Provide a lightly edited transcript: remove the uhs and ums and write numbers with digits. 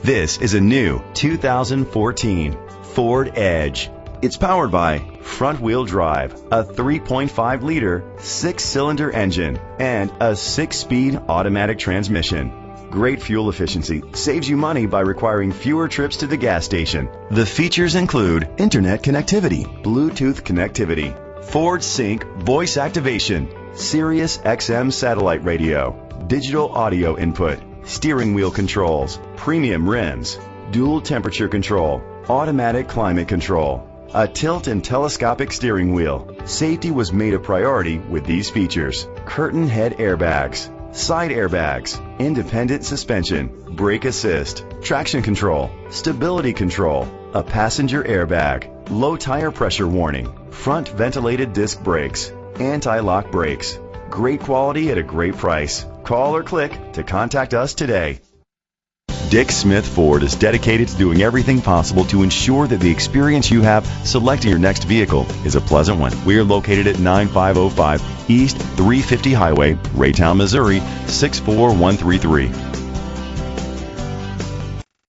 This is a new 2014 Ford Edge. It's powered by front-wheel drive, a 3.5-liter, 6-cylinder engine, and a 6-speed automatic transmission. Great fuel efficiency saves you money by requiring fewer trips to the gas station. The features include internet connectivity, Bluetooth connectivity, Ford Sync voice activation, Sirius XM satellite radio, digital audio input, steering wheel controls, premium rims, dual temperature control, automatic climate control, a tilt and telescopic steering wheel. Safety was made a priority with these features: curtain head airbags, side airbags, independent suspension, brake assist, traction control, stability control, a passenger airbag, low tire pressure warning, front ventilated disc brakes, anti-lock brakes. Great quality at a great price. Call or click to contact us today. Dick Smith Ford is dedicated to doing everything possible to ensure that the experience you have selecting your next vehicle is a pleasant one. We are located at 9505 East 350 Highway, Raytown, Missouri 64133.